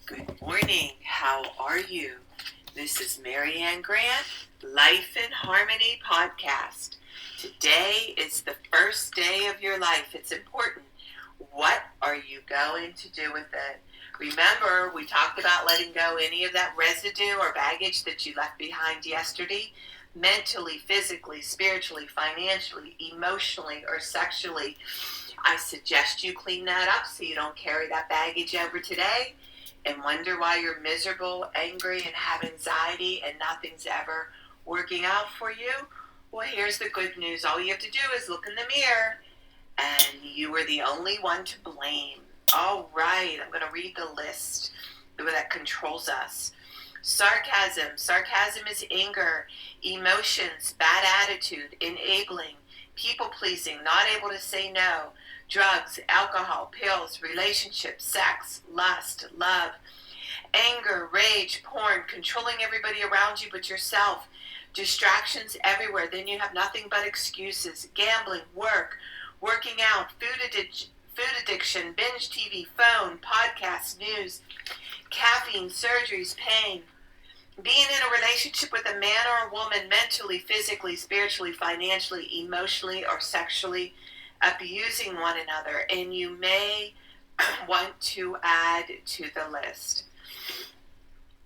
Good morning. How are you? This is Mary Ann Grant, Life in Harmony podcast. Today is the first day of your life. It's important. What are you going to do with it? Remember, we talked about letting go any of that residue or baggage that you left behind yesterday, mentally, physically, spiritually, financially, emotionally, or sexually. I suggest you clean that up so you don't carry that baggage over today and wonder why you're miserable, angry, and have anxiety and nothing's ever working out for you. Well, here's the good news. All you have to do is look in the mirror, and you are the only one to blame. All right, I'm going to read the list that controls us. Sarcasm. Sarcasm is anger, emotions, bad attitude, enabling, people-pleasing, not able to say no, drugs, alcohol, pills, relationships, sex, lust, love, anger, rage, porn, controlling everybody around you but yourself, distractions everywhere. Then you have nothing but excuses, gambling, work, working out, food addiction, binge TV, phone, podcasts, news, caffeine, surgeries, pain, being in a relationship with a man or a woman mentally, physically, spiritually, financially, emotionally, or sexually, abusing one another, and you may want to add to the list.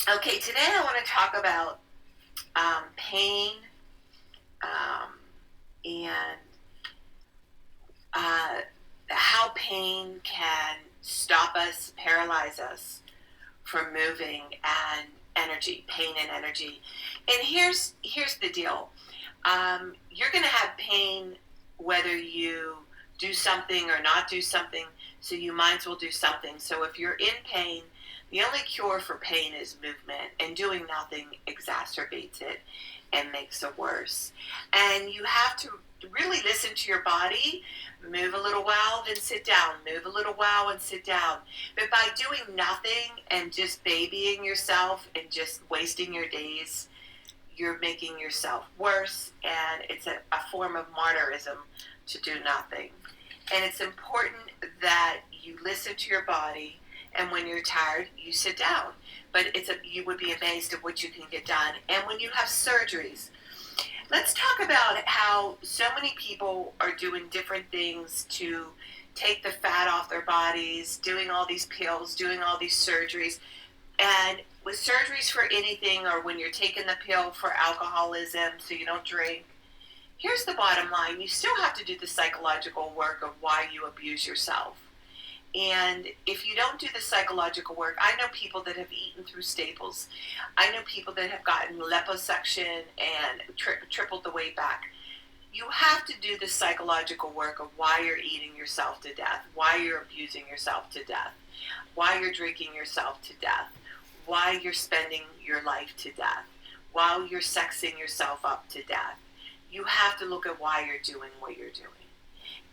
Okay, today I want to talk about pain and how pain can stop us, paralyze us from moving, and energy, pain and energy. And here's the deal. You're going to have pain whether you do something or not do something, so you might as well do something. So if you're in pain, the only cure for pain is movement, and doing nothing exacerbates it and makes it worse. And you have to really listen to your body. Move a little while, then sit down. Move a little while and sit down. But by doing nothing and just babying yourself and just wasting your days, you're making yourself worse, and it's a form of martyrism to do nothing. And it's important that you listen to your body, and when you're tired, you sit down. But you would be amazed at what you can get done. And when you have surgeries, let's talk about how so many people are doing different things to take the fat off their bodies, doing all these pills, doing all these surgeries. And with surgeries for anything, or when you're taking the pill for alcoholism so you don't drink, here's the bottom line. You still have to do the psychological work of why you abuse yourself. And if you don't do the psychological work, I know people that have eaten through staples. I know people that have gotten liposuction and tripled the weight back. You have to do the psychological work of why you're eating yourself to death, why you're abusing yourself to death, why you're drinking yourself to death, why you're spending your life to death, while you're sexing yourself up to death. You have to look at why you're doing what you're doing.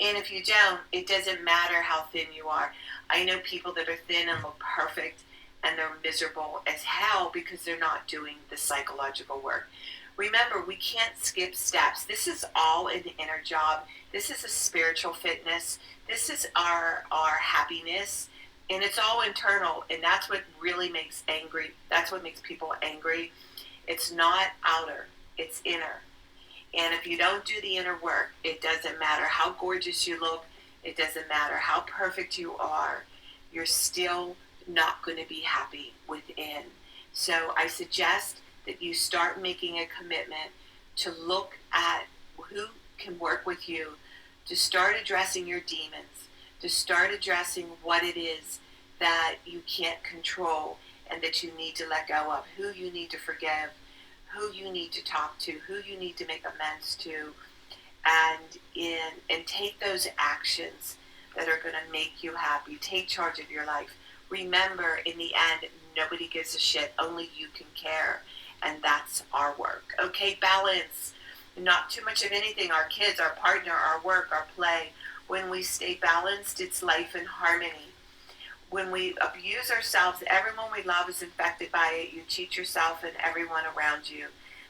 And if you don't, it doesn't matter how thin you are. I know people that are thin and look perfect, and they're miserable as hell because they're not doing the psychological work. Remember, we can't skip steps. This is all an inner job. This is a spiritual fitness. This is our happiness. And it's all internal, and that's what really makes angry. That's what makes people angry. It's not outer, it's inner. And if you don't do the inner work, it doesn't matter how gorgeous you look. It doesn't matter how perfect you are. You're still not going to be happy within. So I suggest that you start making a commitment to look at who can work with you, to start addressing your demons, to start addressing what it is that you can't control and that you need to let go of, who you need to forgive, who you need to talk to, who you need to make amends to, and take those actions that are going to make you happy. Take charge of your life. Remember, in the end, nobody gives a shit. Only you can care, and that's our work. Okay, balance. Not too much of anything. Our kids, our partner, our work, our play. When we stay balanced, it's life in harmony. When we abuse ourselves, everyone we love is infected by it. You cheat yourself and everyone around you.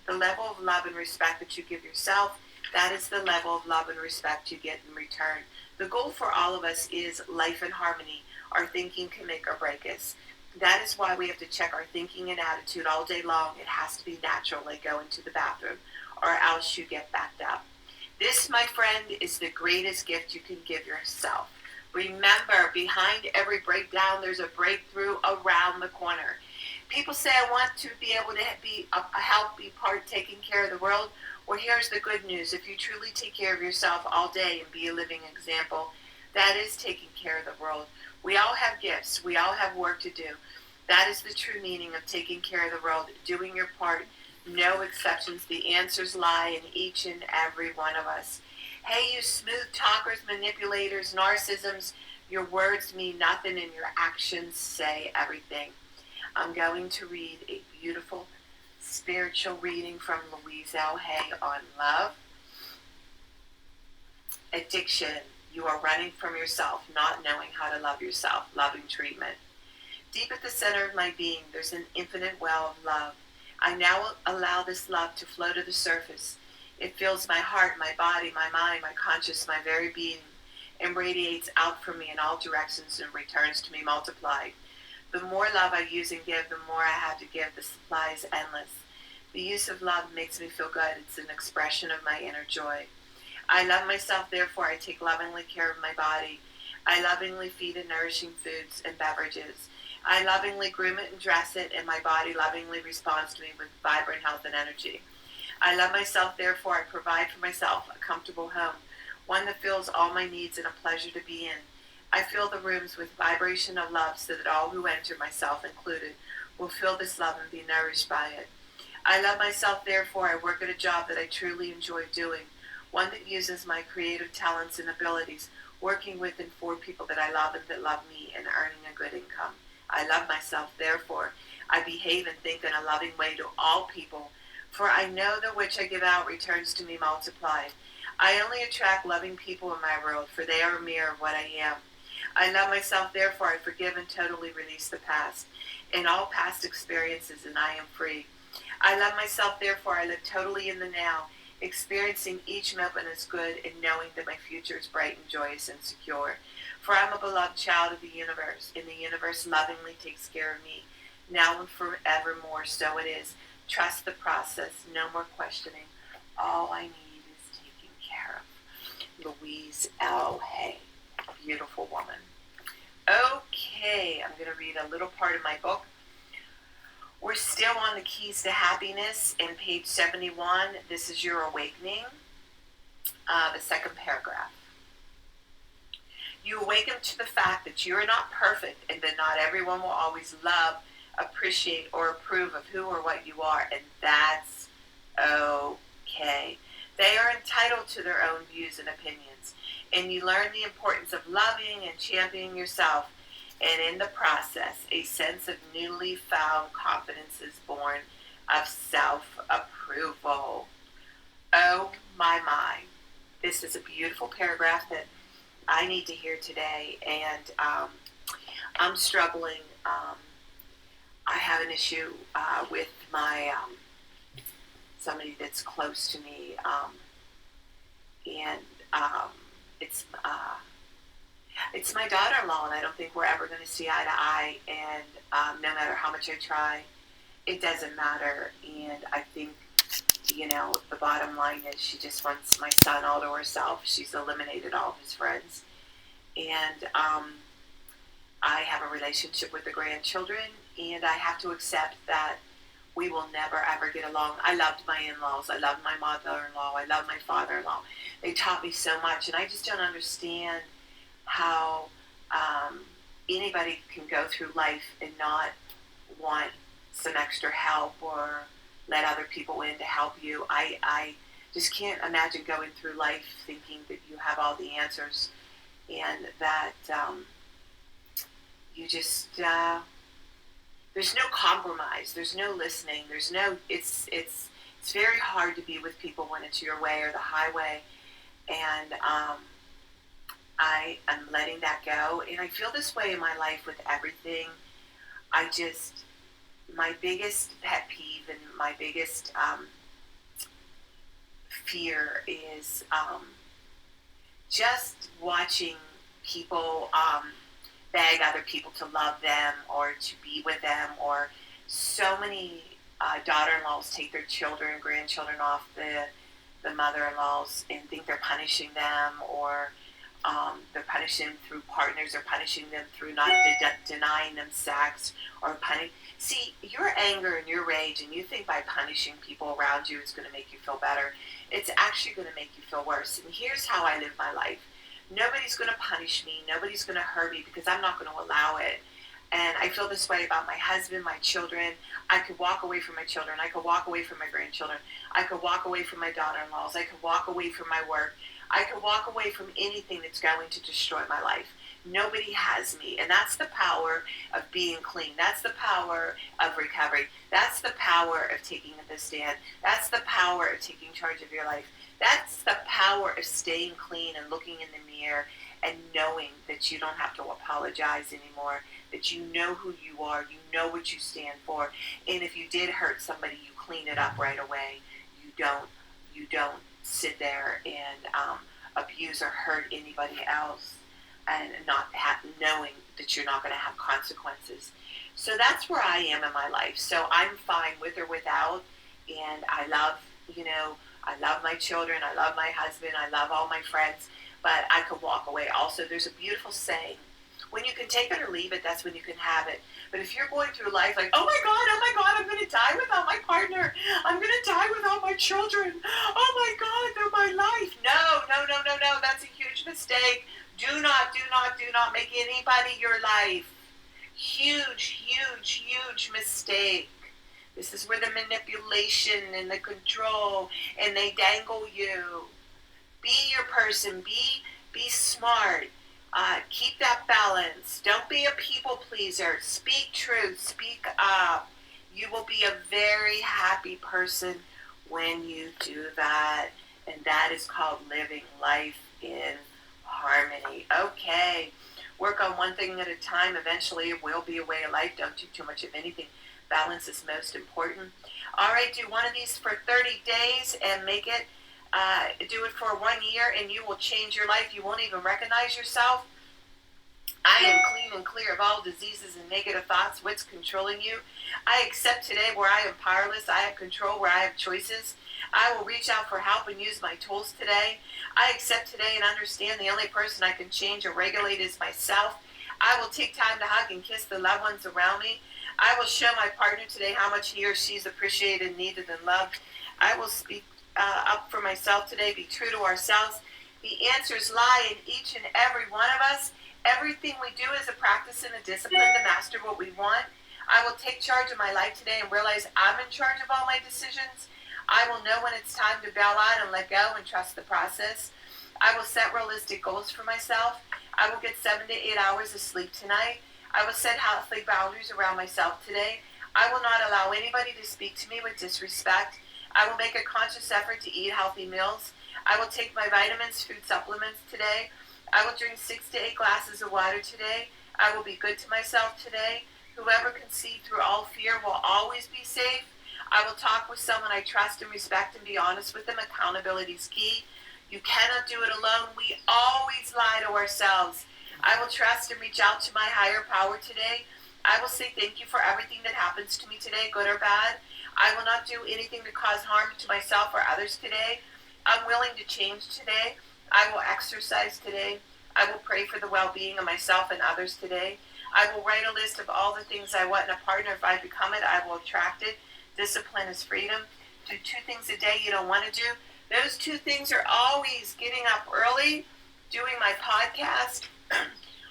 The level of love and respect that you give yourself, that is the level of love and respect you get in return. The goal for all of us is life in harmony. Our thinking can make or break us. That is why we have to check our thinking and attitude all day long. It has to be natural, like going to the bathroom, or else you get backed up. This, my friend, is the greatest gift you can give yourself. Remember, behind every breakdown, there's a breakthrough around the corner. People say, I want to be able to be help, be part taking care of the world. Well, here's the good news. If you truly take care of yourself all day and be a living example, that is taking care of the world. We all have gifts. We all have work to do. That is the true meaning of taking care of the world, doing your part. No exceptions. The answers lie in each and every one of us. Hey, you smooth talkers, manipulators, narcissisms, your words mean nothing and your actions say everything. I'm going to read a beautiful spiritual reading from Louise L. Hay on love. Addiction. You are running from yourself, not knowing how to love yourself. Loving treatment. Deep at the center of my being, there's an infinite well of love. I now allow this love to flow to the surface. It fills my heart, my body, my mind, my conscious, my very being, and radiates out from me in all directions and returns to me multiplied. The more love I use and give, the more I have to give. The supply is endless. The use of love makes me feel good. It's an expression of my inner joy. I love myself, therefore I take lovingly care of my body. I lovingly feed it nourishing foods and beverages. I lovingly groom it and dress it, and my body lovingly responds to me with vibrant health and energy. I love myself, therefore I provide for myself a comfortable home, one that fills all my needs and a pleasure to be in. I fill the rooms with vibration of love so that all who enter, myself included, will feel this love and be nourished by it. I love myself, therefore I work at a job that I truly enjoy doing, one that uses my creative talents and abilities, working with and for people that I love and that love me, and earning a good income. I love myself, therefore I behave and think in a loving way to all people, for I know that which I give out returns to me multiplied. I only attract loving people in my world, for they are a mirror of what I am. I love myself, therefore I forgive and totally release the past and all past experiences, and I am free. I love myself, therefore I live totally in the now, experiencing each moment as good and knowing that my future is bright and joyous and secure. For I'm a beloved child of the universe, and the universe lovingly takes care of me, now and forevermore. So it is. Trust the process, no more questioning. All I need is taken care of. Louise L. Hay. Beautiful woman. Okay, I'm going to read a little part of my book. We're still on the keys to happiness, and page 71. This is your awakening. The second paragraph. You awaken to the fact that you are not perfect and that not everyone will always love, appreciate, or approve of who or what you are, and that's okay. They are entitled to their own views and opinions, and you learn the importance of loving and championing yourself, and in the process, a sense of newly found confidence is born of self-approval. Oh my. This is a beautiful paragraph that I need to hear today, and I'm struggling. I have an issue with my somebody that's close to me, and it's my daughter-in-law, and I don't think we're ever going to see eye to eye. And no matter how much I try, it doesn't matter. And I think, the bottom line is she just wants my son all to herself. She's eliminated all of his friends, and I have a relationship with the grandchildren, and I have to accept that we will never ever get along. I loved my in-laws. I loved my mother-in-law. I loved my father-in-law. They taught me so much, and I just don't understand how anybody can go through life and not want some extra help or let other people in to help you. I just can't imagine going through life thinking that you have all the answers, and that you just there's no compromise, there's no listening, there's no it's very hard to be with people when it's your way or the highway, and I am letting that go, and I feel this way in my life with everything. My biggest pet peeve and my biggest fear is just watching people beg other people to love them or to be with them. Or so many daughter-in-laws take their children and grandchildren off the mother-in-laws and think they're punishing them, or they're punishing them through partners, or punishing them through not denying them sex, or See, your anger and your rage, and you think by punishing people around you it's going to make you feel better. It's actually going to make you feel worse. And here's how I live my life. Nobody's going to punish me. Nobody's going to hurt me, because I'm not going to allow it. And I feel this way about my husband, my children. I could walk away from my children. I could walk away from my grandchildren. I could walk away from my daughter-in-laws. I could walk away from my work. I could walk away from anything that's going to destroy my life. Nobody has me. And that's the power of being clean. That's the power of recovery. That's the power of taking the stand. That's the power of taking charge of your life. That's the power of staying clean and looking in the mirror and knowing that you don't have to apologize anymore, that you know who you are, you know what you stand for. And if you did hurt somebody, you clean it up right away. You don't sit there and abuse or hurt anybody else, and not knowing that you're not going to have consequences. So that's where I am in my life. So I'm fine with or without, and I love my children, I love my husband, I love all my friends, but I could walk away. Also, there's a beautiful saying, when you can take it or leave it, that's when you can have it. But if you're going through life like, oh my God, I'm going to die without my partner. I'm going to die without my children. Oh my God, they're my life. No. That's a huge mistake. Do not make anybody your life. Huge mistake. This is where the manipulation and the control, and they dangle you. Be your person. Be smart. Keep that balance. Don't be a people pleaser. Speak truth. Speak up. You will be a very happy person when you do that. And that is called living life in harmony. Okay. Work on one thing at a time. Eventually it will be a way of life. Don't do too much of anything. Balance is most important. All right. Do one of these for 30 days and make it. Do it for 1 year and you will change your life. You won't even recognize yourself. I am clean and clear of all diseases and negative thoughts. What's controlling you? I accept today where I am powerless. I have control where I have choices. I will reach out for help and use my tools today. I accept today and understand the only person I can change or regulate is myself. I will take time to hug and kiss the loved ones around me. I will show my partner today how much he or she is appreciated, needed, and loved. I will speak up for myself today. Be true to ourselves. The answers lie in each and every one of us. Everything we do is a practice and a discipline to master what we want. I will take charge of my life today and realize I'm in charge of all my decisions. I will know when it's time to bail out and let go and trust the process. I will set realistic goals for myself. I will get 7 to 8 hours of sleep tonight. I will set healthy boundaries around myself today. I will not allow anybody to speak to me with disrespect. I will make a conscious effort to eat healthy meals. I will take my vitamins, food supplements today. I will drink 6 to 8 glasses of water today. I will be good to myself today. Whoever can see through all fear will always be safe. I will talk with someone I trust and respect and be honest with them. Accountability is key. You cannot do it alone. We always lie to ourselves. I will trust and reach out to my higher power today. I will say thank you for everything that happens to me today, good or bad. I will not do anything to cause harm to myself or others today. I'm willing to change today. I will exercise today. I will pray for the well-being of myself and others today. I will write a list of all the things I want in a partner. If I become it, I will attract it. Discipline is freedom. Do 2 things a day you don't want to do. Those 2 things are always getting up early, doing my podcast,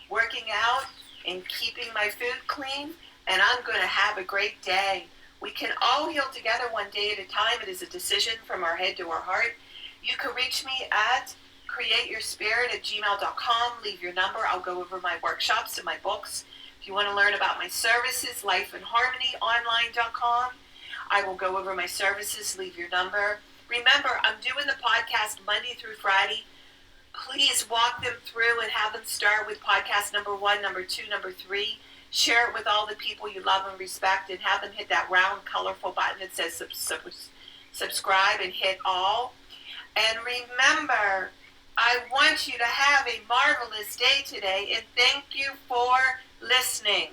working out, and keeping my food clean, and I'm going to have a great day. We can all heal together one day at a time. It is a decision from our head to our heart. You can reach me at createyourspirit@gmail.com. Leave your number. I'll go over my workshops and my books. If you want to learn about my services, lifeinharmonyonline.com. I will go over my services. Leave your number. Remember, I'm doing the podcast Monday through Friday. Please walk them through and have them start with podcast number 1, number 2, number 3. Share it with all the people you love and respect, and have them hit that round, colorful button that says subscribe and hit all. And remember, I want you to have a marvelous day today, and thank you for listening.